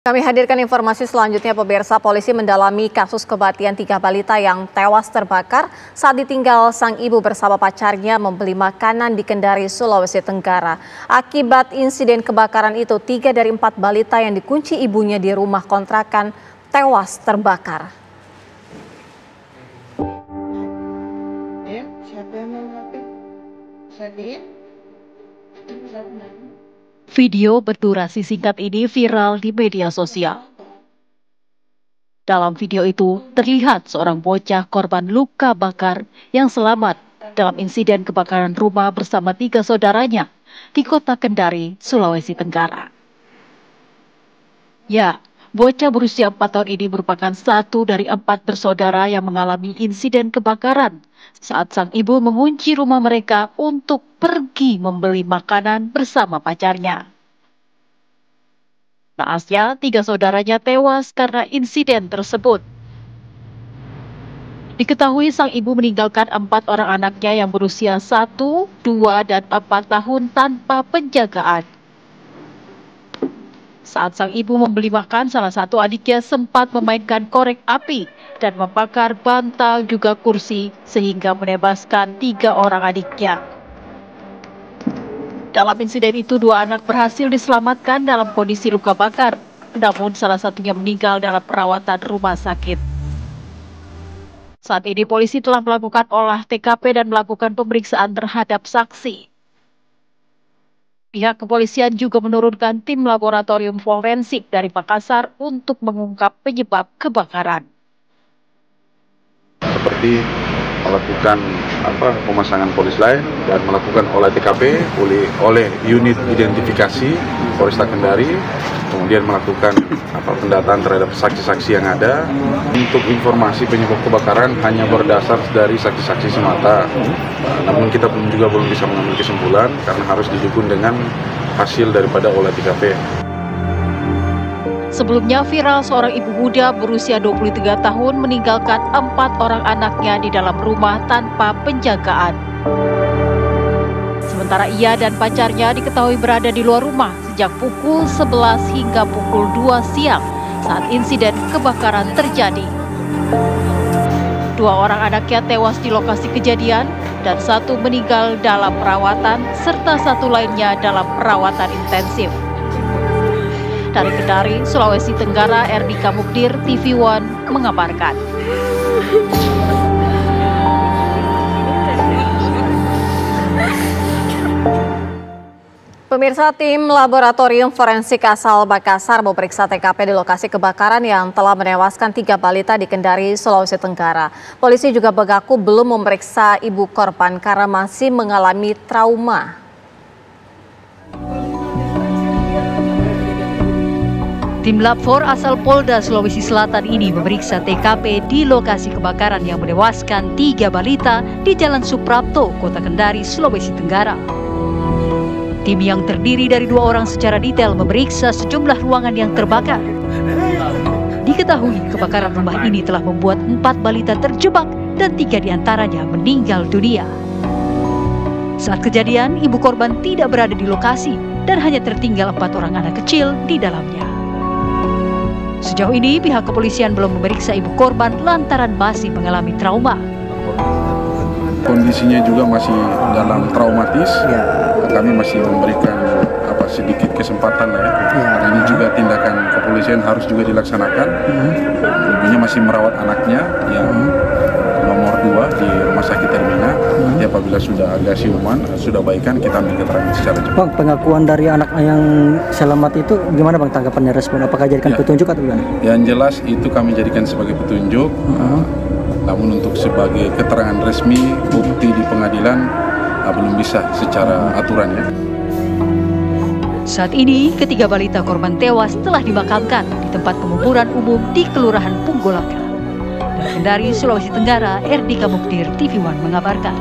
Kami hadirkan informasi selanjutnya, pemirsa. Polisi mendalami kasus kematian 3 balita yang tewas terbakar saat ditinggal sang ibu bersama pacarnya membeli makanan di Kendari, Sulawesi Tenggara. Akibat insiden kebakaran itu, 3 dari 4 balita yang dikunci ibunya di rumah kontrakan tewas terbakar. Video berdurasi singkat ini viral di media sosial. Dalam video itu terlihat seorang bocah korban luka bakar yang selamat dalam insiden kebakaran rumah bersama 3 saudaranya di kota Kendari, Sulawesi Tenggara. Ya, bocah berusia 4 tahun ini merupakan satu dari 4 bersaudara yang mengalami insiden kebakaran saat sang ibu mengunci rumah mereka untuk pergi membeli makanan bersama pacarnya. Naasnya, 3 saudaranya tewas karena insiden tersebut. Diketahui sang ibu meninggalkan 4 orang anaknya yang berusia 1, 2, dan 4 tahun tanpa penjagaan. Saat sang ibu membeli makan, salah satu adiknya sempat memainkan korek api dan membakar bantal juga kursi sehingga menewaskan 3 orang adiknya. Dalam insiden itu, 2 anak berhasil diselamatkan dalam kondisi luka bakar, namun salah satunya meninggal dalam perawatan rumah sakit. Saat ini polisi telah melakukan olah TKP dan melakukan pemeriksaan terhadap saksi. Pihak kepolisian juga menurunkan tim laboratorium forensik dari Makassar untuk mengungkap penyebab kebakaran. Seperti melakukan pemasangan polis lain dan melakukan olah TKP oleh unit identifikasi Polresta Kendari, kemudian melakukan pendataan terhadap saksi-saksi yang ada. Untuk informasi penyebab kebakaran hanya berdasar dari saksi-saksi semata, namun kita belum bisa mengambil kesimpulan karena harus didukung dengan hasil daripada olah TKP. Sebelumnya viral seorang ibu muda berusia 23 tahun meninggalkan 4 orang anaknya di dalam rumah tanpa penjagaan. Sementara ia dan pacarnya diketahui berada di luar rumah sejak pukul 11 hingga pukul 2 siang saat insiden kebakaran terjadi. 2 orang anaknya tewas di lokasi kejadian dan 1 meninggal dalam perawatan serta 1 lainnya dalam perawatan intensif. Dari Kendari, Sulawesi Tenggara, Erdika Mukdir, TV One mengabarkan. Pemirsa, tim laboratorium forensik asal Makassar memeriksa TKP di lokasi kebakaran yang telah menewaskan 3 balita di Kendari, Sulawesi Tenggara. Polisi juga mengaku belum memeriksa ibu korban karena masih mengalami trauma. Tim Lab 4 asal Polda Sulawesi Selatan ini memeriksa TKP di lokasi kebakaran yang menewaskan 3 balita di Jalan Suprapto, Kota Kendari, Sulawesi Tenggara. Tim yang terdiri dari 2 orang secara detail memeriksa sejumlah ruangan yang terbakar. Diketahui kebakaran rumah ini telah membuat 4 balita terjebak dan 3 diantaranya meninggal dunia. Saat kejadian, ibu korban tidak berada di lokasi dan hanya tertinggal 4 orang anak kecil di dalamnya. Sejauh ini, pihak kepolisian belum memeriksa ibu korban lantaran masih mengalami trauma. Kondisinya juga masih dalam traumatis. Kami masih memberikan sedikit kesempatan lah ya. Karena ini juga tindakan kepolisian harus juga dilaksanakan. Ibunya masih merawat anaknya yang nomor 2 di Rumah Sakit Termina. Jadi apabila sudah agak siuman, sudah baikan, kita ambil keterangan secara cepat. Bang, pengakuan dari anak yang selamat itu gimana Bang tanggapannya, respon? Apakah jadikan petunjuk atau gimana? Yang jelas itu kami jadikan sebagai petunjuk. Namun untuk sebagai keterangan resmi, bukti di pengadilan belum bisa secara aturannya. Saat ini, ketiga balita korban tewas telah dimakamkan di tempat penguburan umum di Kelurahan Punggolaka. Dari Kendari, Sulawesi Tenggara, Erdika Mukdir, TV One mengabarkan.